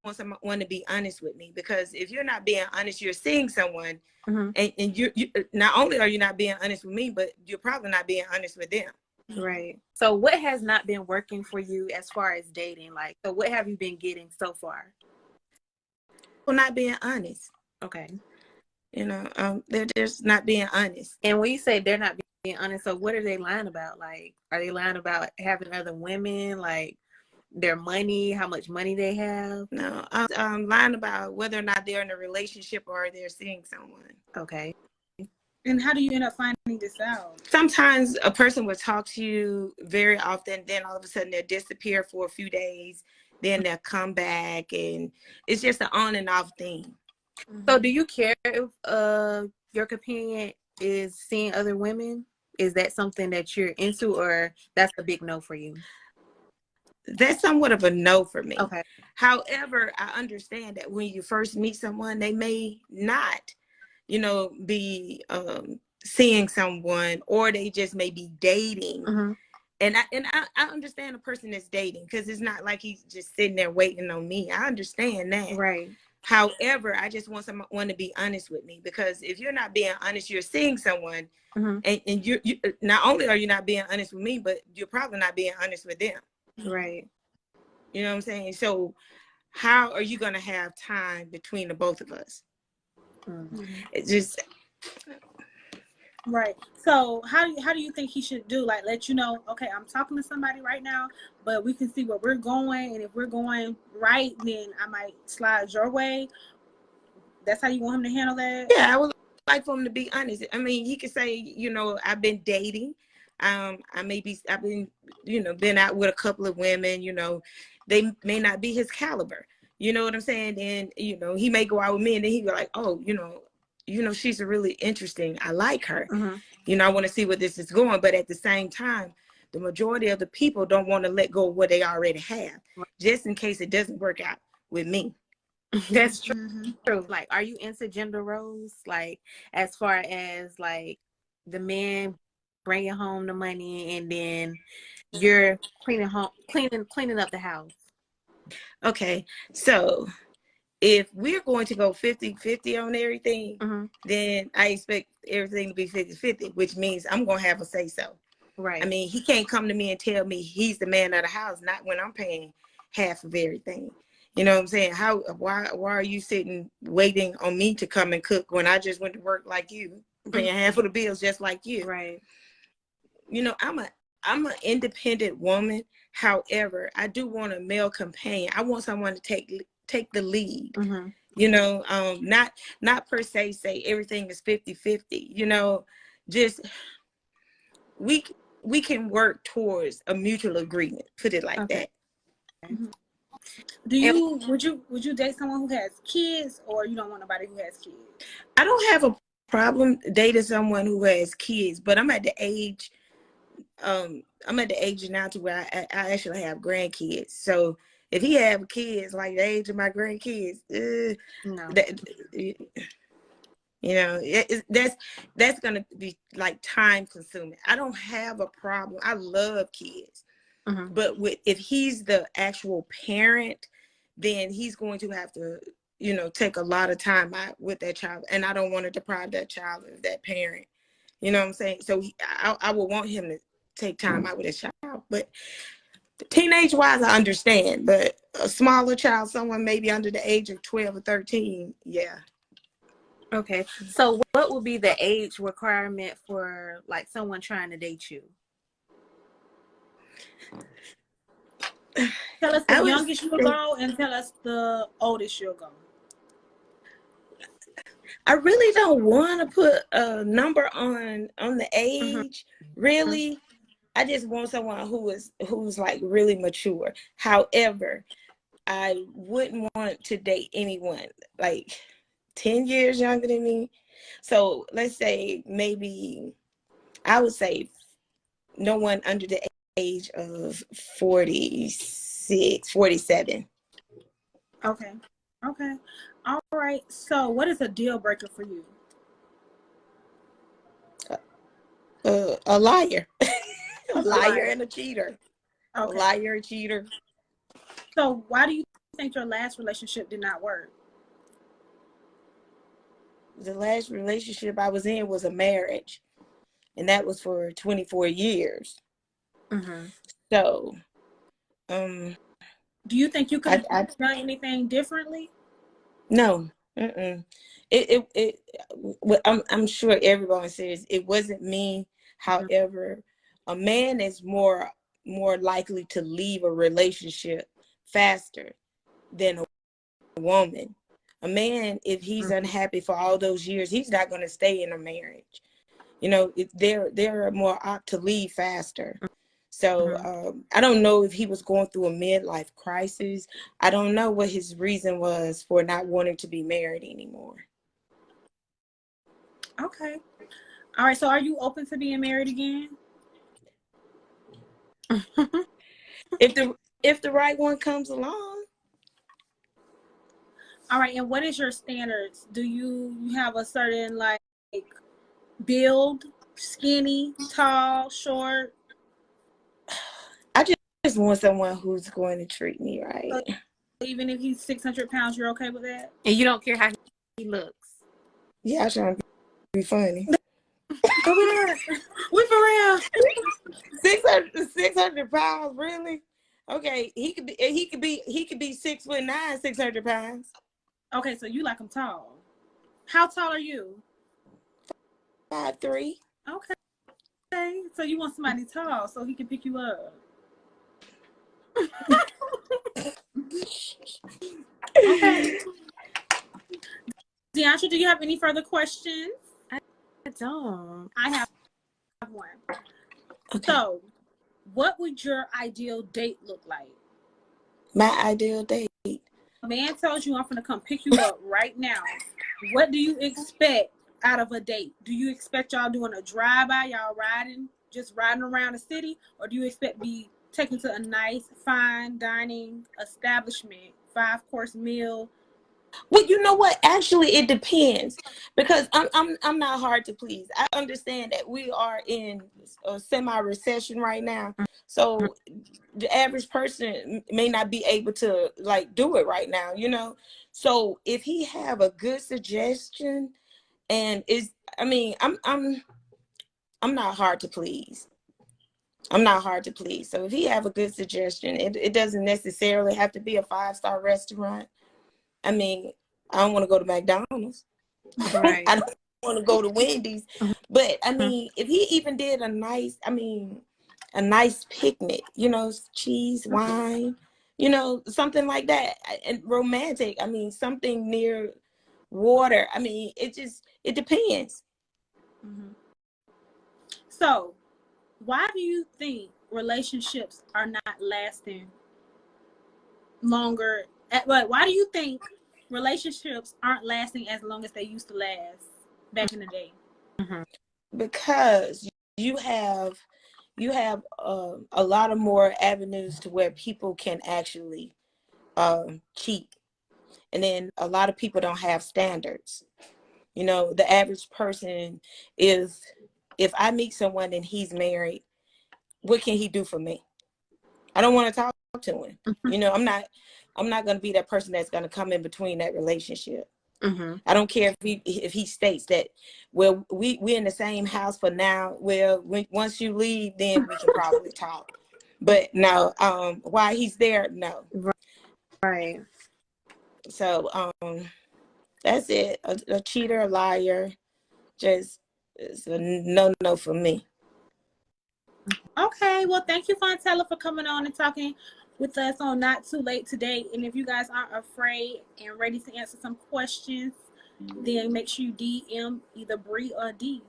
want someone to be honest with me, because if you're not being honest, you're seeing someone, Mm-hmm. and you not only are you not being honest with me, but you're probably not being honest with them. Right. So what has not been working for you as far as dating? Like, so what have you been getting so far? Well, not being honest. Okay. You know, they're just not being honest. And when you say they're not being honest, so what are they lying about? Like, are they lying about having other women, like their money, how much money they have? No, I'm lying about whether or not they're in a relationship or they're seeing someone. Okay. And how do you end up finding this out? Sometimes a person will talk to you very often, then all of a sudden they'll disappear for a few days, then they'll come back, and it's just an on and off thing. So do you care if your companion is seeing other women? Is that something that you're into, or that's a big no for you? That's somewhat of a no for me. Okay. However, I understand that when you first meet someone, they may not, be seeing someone, or they just may be dating. Mm-hmm. And I understand a person that's dating, because it's not like he's just sitting there waiting on me. I understand that. Right. However, I just want someone to be honest with me, because if you're not being honest, you're seeing someone, Mm-hmm. and you not only are you not being honest with me, but you're probably not being honest with them. Right. You know what I'm saying? So how are you going to have time between the both of us? Mm-hmm. It's just... Right. So how do you think he should do? Like, let you know, okay, I'm talking to somebody right now, but we can see where we're going, and if we're going right, then I might slide your way. That's how you want him to handle that? Yeah, I would like for him to be honest. I mean, he could say, I've been dating. I've been, been out with a couple of women, they may not be his caliber. You know what I'm saying? And, he may go out with me, and then he be like, oh, she's really interesting. I like her. Mm-hmm. I want to see where this is going. But at the same time, the majority of the people don't want to let go of what they already have, just in case it doesn't work out with me. That's true. Mm-hmm. True. Like, are you into gender roles? Like, as far as like the man bringing home the money, and then you're cleaning up the house. Okay, so if we're going to go 50-50 on everything, Mm-hmm. then I expect everything to be 50-50, which means I'm going to have a say so. Right. I mean, he can't come to me and tell me he's the man of the house, not when I'm paying half of everything. You know what I'm saying? Why are you sitting waiting on me to come and cook when I just went to work like you, paying half of the bills just like you? Right. I'm an independent woman. However, I do want a male companion. I want someone to take the lead. Mm-hmm. Not per se say everything is 50-50. Just we can work towards a mutual agreement. Put it like that. Mm-hmm. Would you date someone who has kids, or you don't want nobody who has kids? I don't have a problem dating someone who has kids, but I'm at the age now to where I actually have grandkids. So if he have kids like the age of my grandkids, No. That's gonna be like time consuming. I don't have a problem. I love kids. Mm-hmm. But if he's the actual parent, then he's going to have to, take a lot of time out with that child. And I don't want to deprive that child of that parent. You know what I'm saying? So I would want him to take time out with his child. But teenage-wise, I understand. But a smaller child, someone maybe under the age of 12 or 13, yeah. Okay. So what would be the age requirement for like someone trying to date you? Tell us the youngest you'll go, and tell us the oldest you'll go. I really don't want to put a number on the age. Mm-hmm. Really, I just want someone who's like really mature. However, I wouldn't want to date anyone like 10 years younger than me. So let's say maybe I would say no one under the age of 46, 47. Okay. All right. So what is a deal breaker for you? A liar. A liar and a cheater. Okay. A liar, a cheater. So why do you think your last relationship did not work? The last relationship I was in was a marriage, and that was for 24 years. Mm-hmm. So, do you think you could have I done anything differently? no. Mm-mm. I'm sure everyone says it wasn't me. Mm-hmm. However, a man is more likely to leave a relationship faster than a woman. A man, if he's Mm-hmm. unhappy for all those years, he's not going to stay in a marriage. You know, they're more apt to leave faster. So I don't know if he was going through a midlife crisis. I don't know what his reason was for not wanting to be married anymore. Okay. All right. So are you open to being married again? If the right one comes along. All right. And what is your standards? Do you have a certain like build, skinny, tall, short? I just want someone who's going to treat me right. So even if he's 600 pounds, you're okay with that? And you don't care how he looks? Yeah, I'm trying to be funny. We for real? 600 pounds, really? Okay, he could be 6'9", 600 pounds. Okay, so you like him tall. How tall are you? 5'3". Okay, so you want somebody tall so he can pick you up. Okay. Deandra, do you have any further questions? I don't. I have one. Okay. So, what would your ideal date look like? My ideal date. A man tells you I'm going to come pick you up right now. What do you expect out of a date? Do you expect y'all doing a drive-by, y'all just riding around the city? Or do you expect to be taken to a nice, fine dining establishment, 5-course meal? Well, you know what? Actually, it depends, because I'm not hard to please. I understand that we are in a semi-recession right now, so the average person may not be able to like do it right now, you know. So if he have a good suggestion, and I'm not hard to please. I'm not hard to please. So if he have a good suggestion, it doesn't necessarily have to be a 5-star restaurant. I mean, I don't want to go to McDonald's. Right. I don't want to go to Wendy's. But I mean, if he even did a nice picnic, you know, cheese, wine, you know, something like that, and romantic. I mean, something near water. I mean, it depends. Mm-hmm. So, why do you think relationships are not lasting longer? Why do you think relationships aren't lasting as long as they used to last back in the day? Because you have a lot of more avenues to where people can actually cheat, and then a lot of people don't have standards. You know, the average person is, if I meet someone and he's married, what can he do for me? I don't want to talk to him. You know, I'm not going to be that person that's going to come in between that relationship. I don't care if he states that, well, we're in the same house for now. Well, once you leave, then we can probably talk. But no, while he's there, no. Right. So that's it. A cheater, a liar, just it's a no for me. Okay, well, thank you, Fontella, for coming on and talking with us on Not Too Late to Date. And if you guys aren't afraid and ready to answer some questions, then make sure you DM either Bree or D.